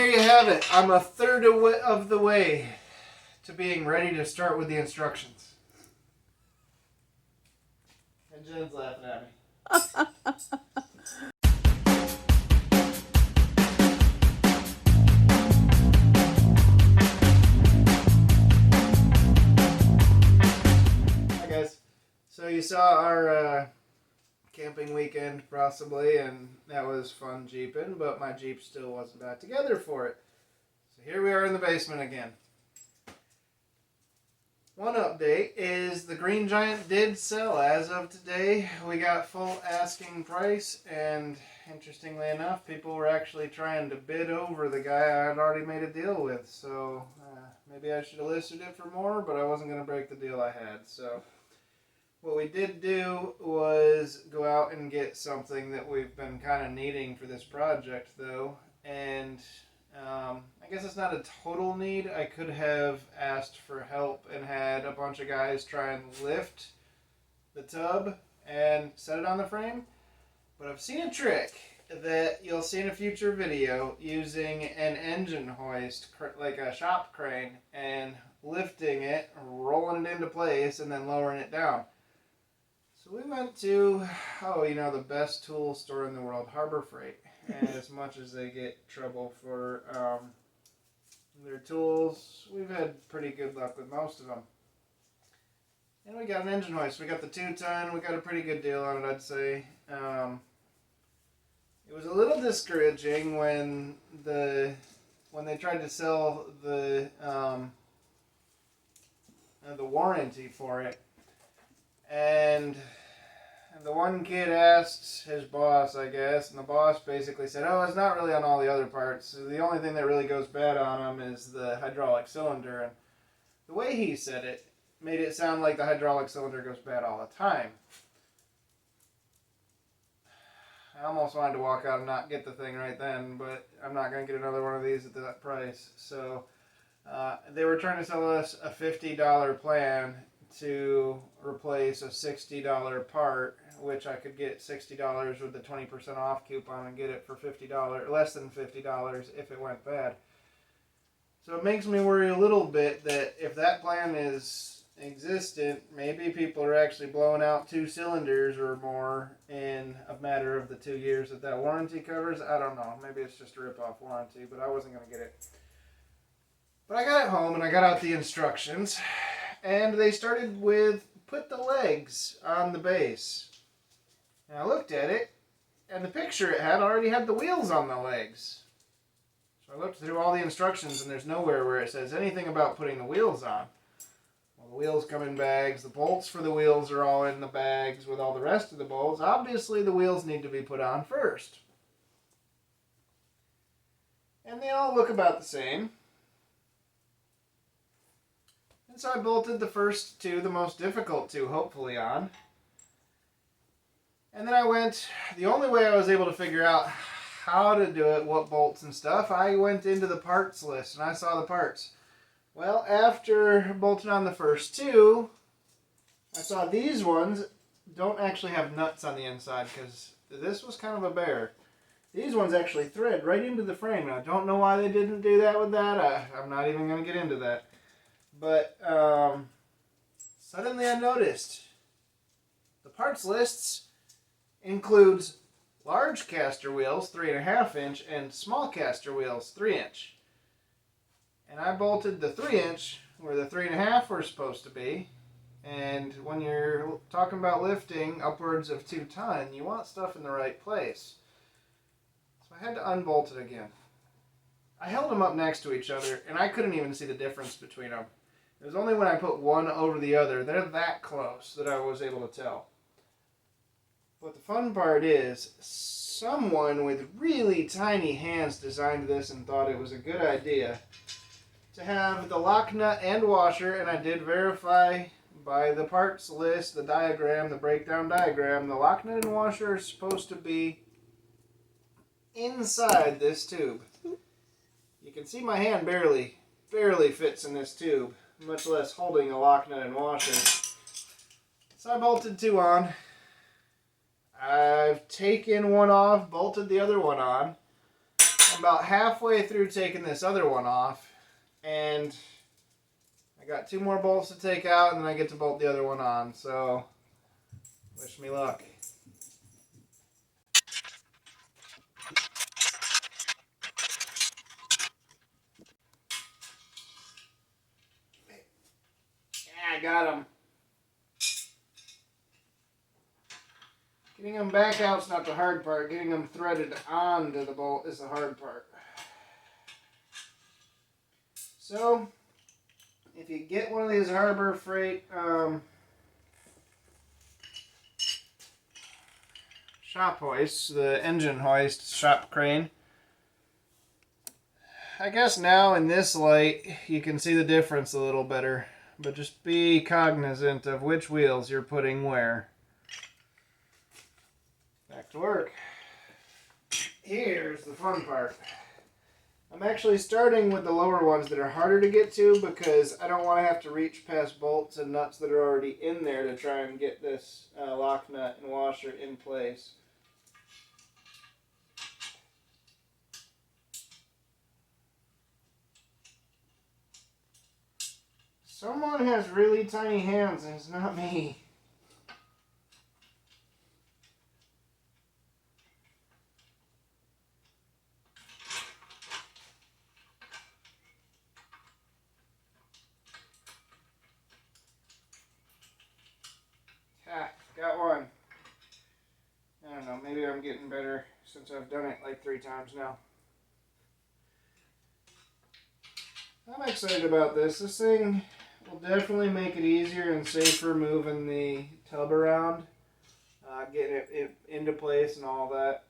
there you have it. I'm a third of the way to being ready to start with the instructions. And Jen's laughing at me. Hi guys. So you saw our camping weekend possibly, and that was fun jeeping, but my Jeep still wasn't back together for it. So here we are in the basement again. One update is the Green Giant did sell as of today. We got full asking price, and interestingly enough, people were actually trying to bid over the guy I had already made a deal with. So maybe I should have listed it for more, but I wasn't going to break the deal I had. So what we did do was go out and get something that we've been kind of needing for this project though, and I guess it's not a total need. I could have asked for help and had a bunch of guys try and lift the tub and set it on the frame, but I've seen a trick that you'll see in a future video using an engine hoist, like a shop crane, and lifting it, rolling it into place, and then lowering it down. So we went to, the best tool store in the world, Harbor Freight. And as much as they get trouble for their tools, we've had pretty good luck with most of them. And we got an engine hoist. We got the 2-ton. We got a pretty good deal on it, I'd say. It was a little discouraging when they tried to sell the warranty for it. And the one kid asked his boss, I guess, and the boss basically said, oh, it's not really on all the other parts. The only thing that really goes bad on them is the hydraulic cylinder. And the way he said it made it sound like the hydraulic cylinder goes bad all the time. I almost wanted to walk out and not get the thing right then, but I'm not going to get another one of these at that price. So they were trying to sell us a $50 plan to replace a $60 part, which I could get $60 with the 20% off coupon and get it for $50, less than $50 if it went bad. So it makes me worry a little bit that if that plan is existent, maybe people are actually blowing out 2 cylinders or more in a matter of the 2 years that warranty covers. I don't know. Maybe it's just a rip-off warranty, but I wasn't going to get it. But I got it home and I got out the instructions. And they started with put the legs on the base. And I looked at it, and the picture it had already had the wheels on the legs. So I looked through all the instructions, and there's nowhere where it says anything about putting the wheels on. Well, the wheels come in bags. The bolts for the wheels are all in the bags with all the rest of the bolts. Obviously, the wheels need to be put on first. And they all look about the same. So I bolted the first 2, the most difficult 2, hopefully on. And then I went, the only way I was able to figure out how to do it, what bolts and stuff, I went into the parts list and I saw the parts. Well, after bolting on the first 2, I saw these ones don't actually have nuts on the inside because this was kind of a bear. These ones actually thread right into the frame. And I don't know why they didn't do that with that. I'm not even going to get into that. But suddenly I noticed the parts lists includes large caster wheels, 3.5 inch, and small caster wheels, 3 inch. And I bolted the 3 inch where the 3.5 were supposed to be. And when you're talking about lifting upwards of 2 ton, you want stuff in the right place. So I had to unbolt it again. I held them up next to each other, and I couldn't even see the difference between them. It was only when I put one over the other, they're that close, that I was able to tell. But the fun part is, someone with really tiny hands designed this and thought it was a good idea to have the lock nut and washer, and I did verify by the parts list, the diagram, the breakdown diagram, the lock nut and washer are supposed to be inside this tube. You can see my hand barely fits in this tube, much less holding a lock nut and washer. So I bolted 2 on. I've taken one off, bolted the other one on. I'm about halfway through taking this other one off, and I got 2 more bolts to take out, and then I get to bolt the other one on, so wish me luck. Yeah, I got them. Getting them back out is not the hard part. Getting them threaded onto the bolt is the hard part. So, if you get one of these Harbor Freight shop hoists, the engine hoist shop crane, I guess now in this light you can see the difference a little better, but just be cognizant of which wheels you're putting where. Back to work. Here's the fun part. I'm actually starting with the lower ones that are harder to get to because I don't want to have to reach past bolts and nuts that are already in there to try and get this lock nut and washer in place. Someone has really tiny hands and it's not me. Got one. I don't know, maybe I'm getting better since I've done it like 3 times now. I'm excited about this. This thing will definitely make it easier and safer moving the tub around, getting it into place and all that.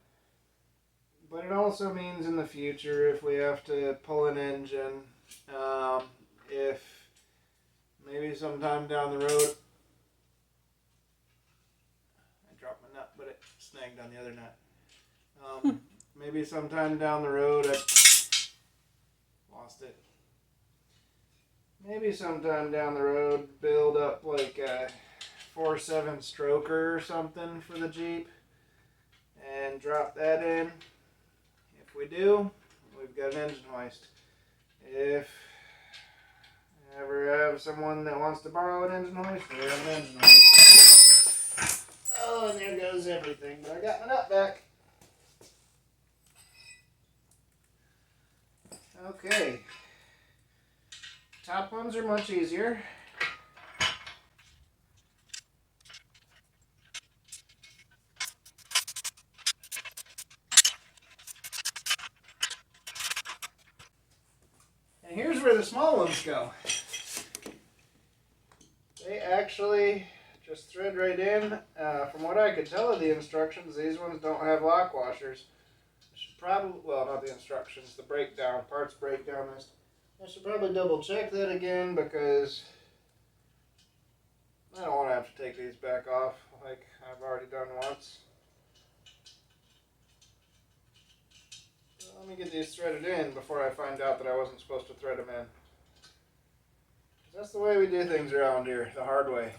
But it also means in the future if we have to pull an engine, if maybe sometime down the road, I dropped my nut, but it snagged on the other nut. Maybe sometime down the road, I lost it. Maybe sometime down the road, build up like a 4.7 stroker or something for the Jeep and drop that in. If we do, we've got an engine hoist. If I ever have someone that wants to borrow an engine hoist, we have an engine hoist. Oh, and there goes everything, but I got my nut back. Okay. Top ones are much easier. And here's where the small ones go. They actually just thread right in. From what I could tell of the instructions, these ones don't have lock washers. I should probably, well, not the instructions, the breakdown, parts breakdown list. I should probably double check that again because I don't want to have to take these back off like I've already done once. So let me get these threaded in before I find out that I wasn't supposed to thread them in. That's the way we do things around here, the hard way.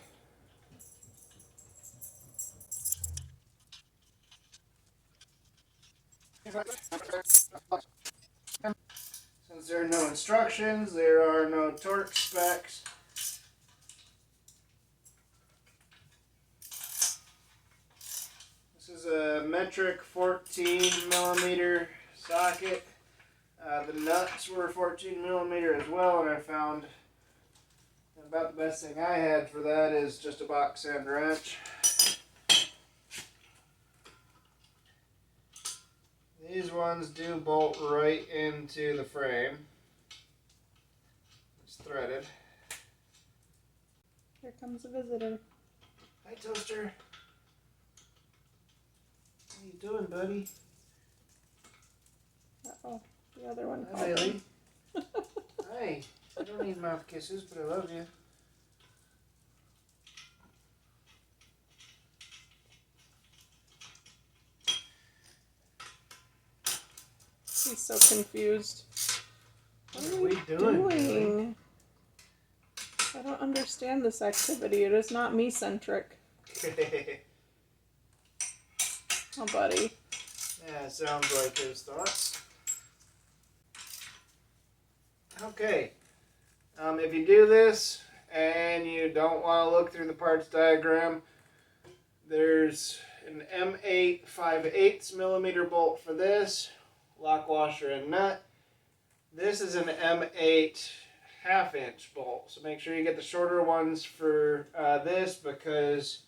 Since there are no instructions, there are no torque specs. This is a metric 14 millimeter socket. The nuts were 14 millimeter as well, and I found about the best thing I had for that is just a box end wrench. These ones do bolt right into the frame. It's threaded. Here comes a visitor. Hi, Toaster. What are you doing, buddy? Uh-oh, the other one Hi, called Bailey. Hi. I don't need mouth kisses, but I love you. He's so confused. What are we doing? doing? I don't understand this activity. It is not me-centric. Oh, buddy. Yeah, it sounds like his thoughts. Okay, if you do this and you don't want to look through the parts diagram, there's an M8 5/8 millimeter bolt for this, lock washer and nut. This is an M8 1/2 inch bolt, so make sure you get the shorter ones for this because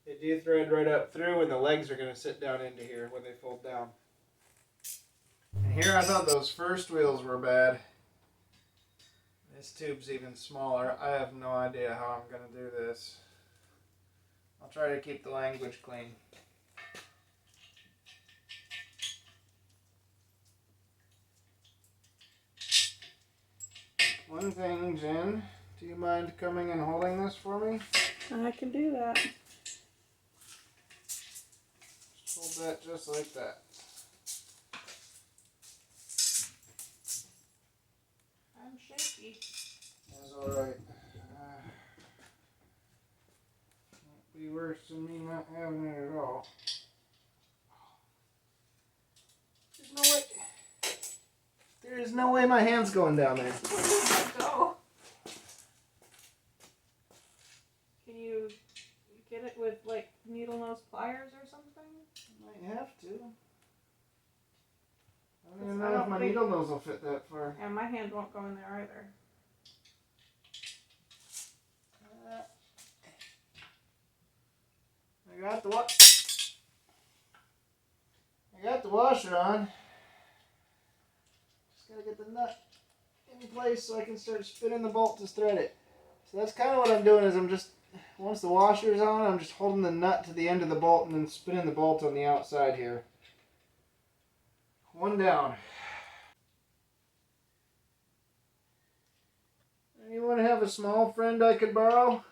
they do thread right up through and the legs are going to sit down into here when they fold down. And here I thought those first wheels were bad. This tube's even smaller. I have no idea how I'm going to do this. I'll try to keep the language clean. One thing, Jen, do you mind coming and holding this for me? I can do that. Hold that just like that. I'm shaky. That's alright. Won't be worse than me not having it at all. There's no way. There is no way my hand's going down there. Go. Can you get it with like needle nose pliers or something? Might have to. I don't even know if my needle nose will fit that far. Yeah, my hand won't go in there either. I got the washer on. Just gotta get the nut in place so I can start spinning the bolt to thread it. So that's kind of what I'm doing is I'm just, once the washer's on, I'm just holding the nut to the end of the bolt and then spinning the bolt on the outside here. One down. Anyone have a small friend I could borrow?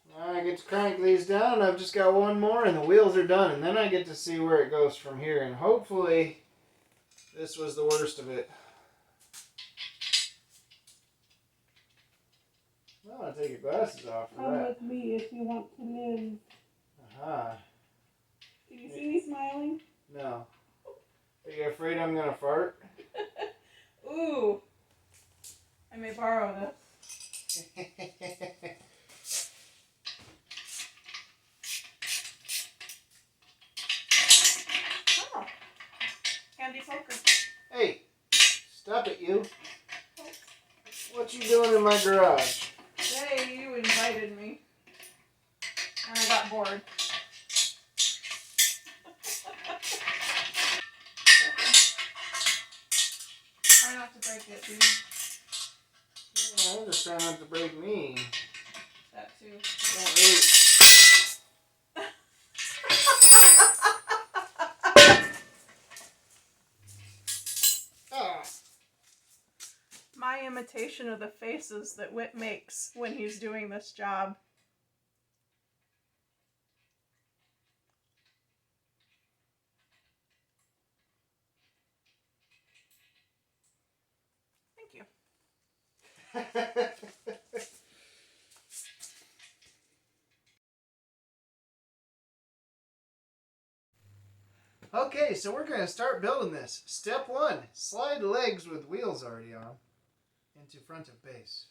Now I get to crank these down and I've just got one more and the wheels are done and then I get to see where it goes from here and hopefully this was the worst of it. I'm gonna take your glasses off for Come that. with me if you want to live. Aha. Did you see me smiling? No. Are you afraid I'm gonna fart? Ooh. I may borrow this. Oh. Candy poker. Hey, stop it, you. What you doing in my garage? Hey, you invited me. And I got bored. Try not to break it, dude. Yeah, I'm just trying not to break me. That too. Don't really... My imitation of the faces that Whit makes when he's doing this job. Thank you. Okay, so we're going to start building this. Step 1, slide legs with wheels already on into front of base.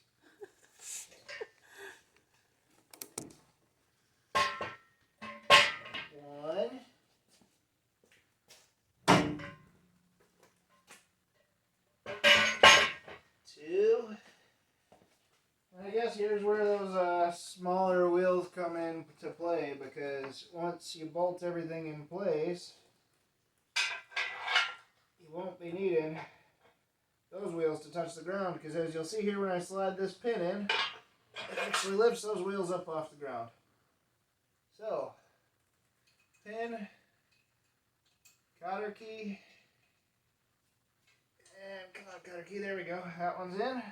One. Two. I guess here's where those smaller wheels come into play because once you bolt everything in place, you won't be needing those wheels to touch the ground because as you'll see here when I slide this pin in, it actually lifts those wheels up off the ground. So, pin, cotter key, and cotter key, there we go, that one's in, and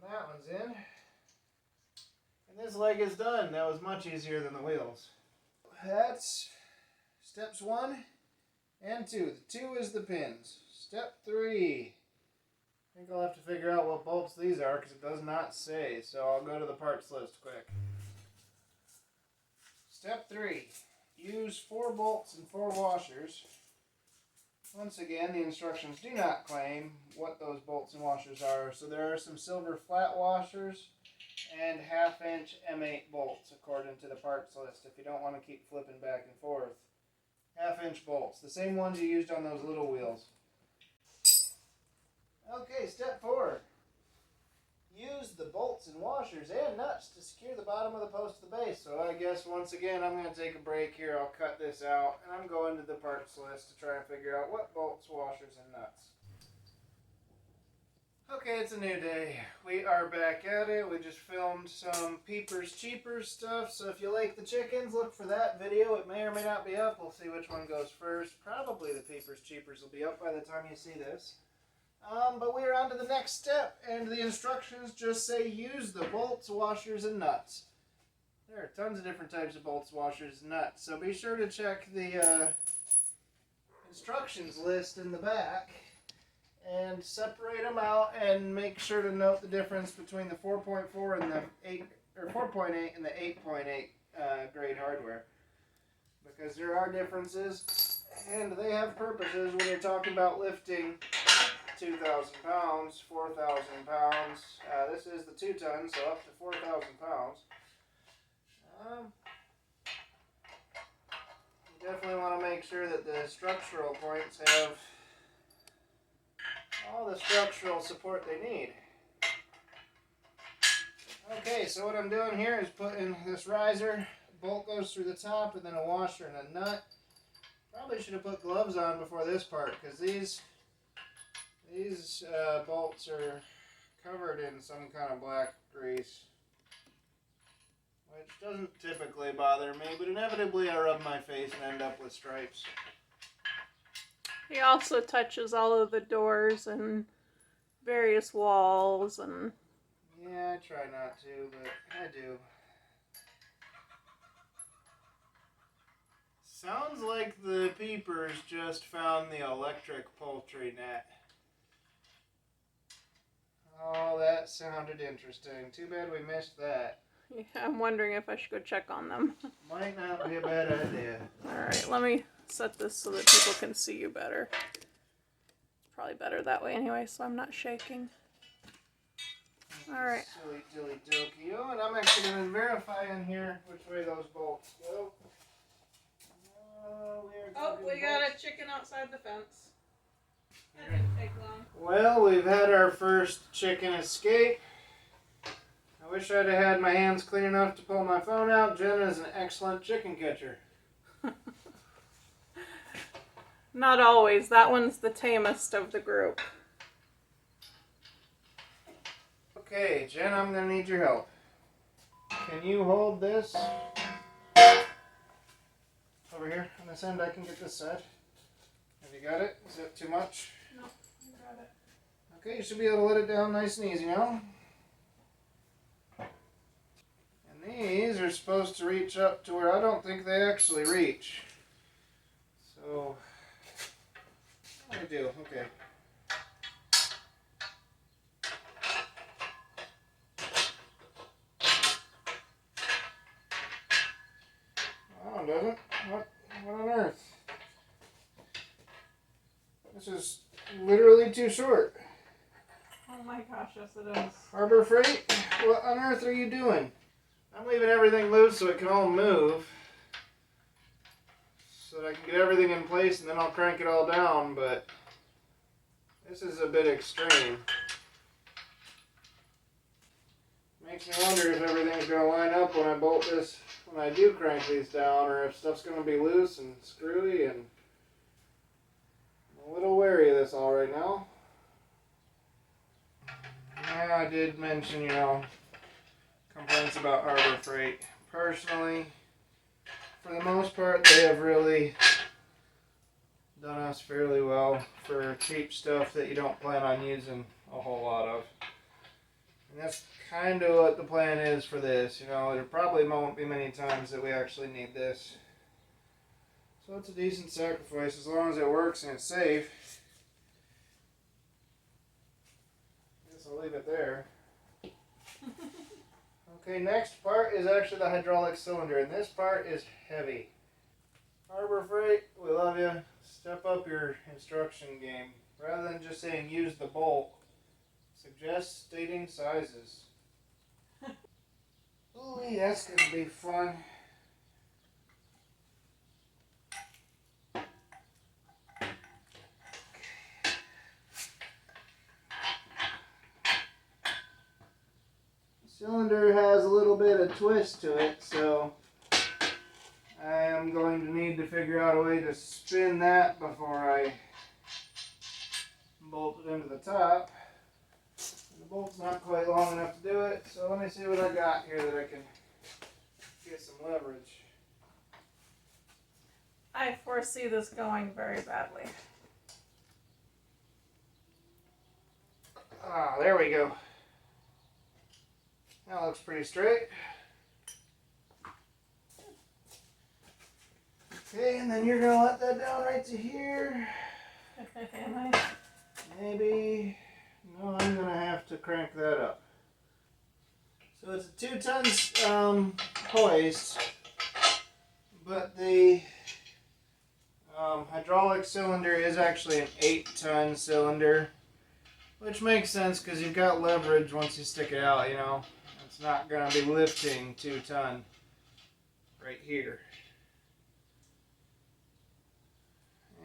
that one's in, and this leg is done. That was much easier than the wheels. That's steps 1 and 2. The 2 is the pins. Step 3. I think I'll have to figure out what bolts these are because it does not say. So I'll go to the parts list quick. Step 3. Use 4 bolts and 4 washers Once again, the instructions do not claim what those bolts and washers are. So there are some silver flat washers and 1/2-inch M8 bolts according to the parts list if you don't want to keep flipping back and forth. 1/2-inch bolts, the same ones you used on those little wheels. Okay, step 4. Use the bolts and washers and nuts to secure the bottom of the post to the base. So I guess once again I'm going to take a break here. I'll cut this out and I'm going to the parts list to try and figure out what bolts, washers, and nuts. Okay, it's a new day. We are back at it. We just filmed some Peepers Cheapers stuff. So if you like the chickens, look for that video. It may or may not be up. We'll see which one goes first. Probably the Peepers Cheapers will be up by the time you see this. But we are on to the next step, and the instructions just say use the bolts, washers, and nuts. There are tons of different types of bolts, washers, and nuts, so be sure to check the instructions list in the back and separate them out and make sure to note the difference between the 4.4 and the 8 or 4.8 and the 8.8 grade hardware, because there are differences and they have purposes when you're talking about lifting 2,000 pounds, 4,000 pounds. This is the 2-ton, so up to 4,000 pounds. You definitely want to make sure that the structural points have all the structural support they need. Okay, so what I'm doing here is putting this riser, bolt goes through the top, and then a washer and a nut. Probably should have put gloves on before this part, because these bolts are covered in some kind of black grease, which doesn't typically bother me, but inevitably I rub my face and end up with stripes. He also touches all of the doors and various walls and... Yeah, I try not to, but I do. Sounds like the Peepers just found the electric poultry net. Oh, that sounded interesting. Too bad we missed that. Yeah, I'm wondering if I should go check on them. Might not be a bad idea. Alright, let me set this so that people can see you better. It's probably better that way anyway, so I'm not shaking. Alright. Silly dilly dokey. Oh, and I'm actually going to verify in here which way those bolts go. Oh, we got a chicken outside the fence. That didn't take long. Well, we've had our first chicken escape. I wish I'd have had my hands clean enough to pull my phone out. Jen is an excellent chicken catcher. Not always. That one's the tamest of the group. Okay, Jen, I'm going to need your help. Can you hold this? Over here on this end, I can get this side. Have you got it? Is that too much? No, I got it. Okay, you should be able to let it down nice and easy now. And these are supposed to reach up to where I don't think they actually reach. So, I do, okay. Oh, does it? What on earth? This is literally too short. Oh my gosh, yes it is. Harbor Freight, what on earth are you doing? I'm leaving everything loose so it can all move. So that I can get everything in place and then I'll crank it all down, but this is a bit extreme. Makes me wonder if everything's going to line up when I bolt this, when I do crank these down, or if stuff's going to be loose and screwy, and I'm a little wary of this all right now. Yeah, I did mention, complaints about Harbor Freight. Personally, for the most part, they have really done us fairly well for cheap stuff that you don't plan on using a whole lot of. And that's kind of what the plan is for this. There probably won't be many times that we actually need this. So it's a decent sacrifice as long as it works and it's safe. Guess I'll leave it there. Okay, next part is actually the hydraulic cylinder, and this part is heavy. Harbor Freight, we love you. step up your instruction game. Rather than just saying use the bolt, suggest stating sizes. Ooh, that's gonna be fun. Cylinder has a little bit of twist to it, so I am going to need to figure out a way to spin that before I bolt it into the top. The bolt's not quite long enough to do it, so let me see what I got here that I can get some leverage. I foresee this going very badly. Ah, there we go. That looks pretty straight. Okay, and then you're gonna let that down right to here. Am I? Maybe. No, I'm gonna have to crank that up. So it's a 2 tons hoist, but the hydraulic cylinder is actually an 8-ton cylinder, which makes sense because you've got leverage once you stick it out, you know. It's not gonna be lifting 2 ton right here.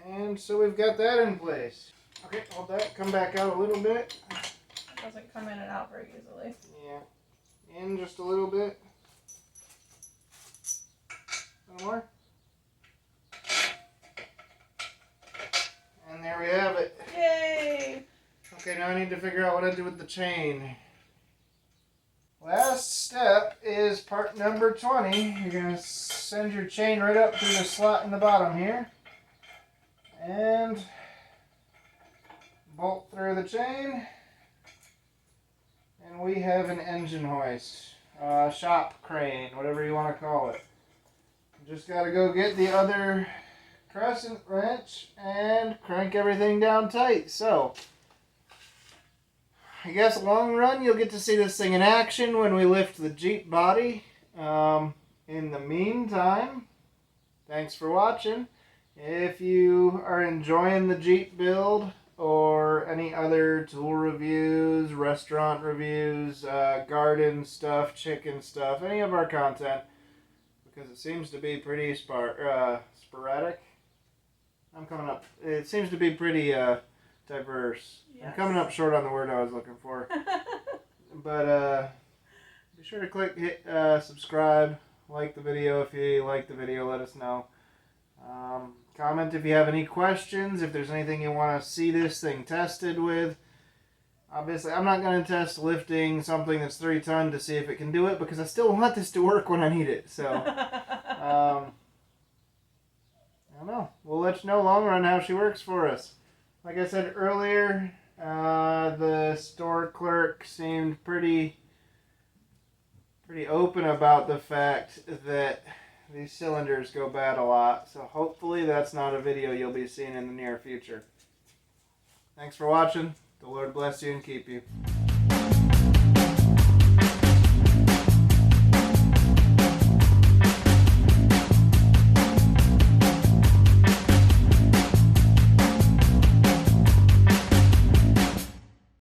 And so we've got that in place. Okay, hold that, come back out a little bit. It doesn't come in and out very easily. Yeah, in just a little bit. A little more. And there we have it. Yay! Okay, now I need to figure out what I do with the chain. Last step is part number 20. You're going to send your chain right up through the slot in the bottom here. And bolt through the chain. And we have an engine hoist. Shop crane, whatever you want to call it. Just got to go get the other crescent wrench and crank everything down tight. So, I guess long run you'll get to see this thing in action when we lift the Jeep body. In the meantime, thanks for watching. If you are enjoying the Jeep build or any other tool reviews, restaurant reviews, garden stuff, chicken stuff, any of our content, because it seems to be pretty sporadic. It seems to be pretty diverse. Yes. I'm coming up short on the word I was looking for. But be sure to hit subscribe, like the video if you like the video, let us know. Comment if you have any questions, if there's anything you want to see this thing tested with. Obviously, I'm not going to test lifting something that's 3 ton to see if it can do it, because I still want this to work when I need it. So, I don't know. We'll let you know long run how she works for us. Like I said earlier, the store clerk seemed pretty open about the fact that these cylinders go bad a lot. So hopefully that's not a video you'll be seeing in the near future. Thanks for watching. The Lord bless you and keep you.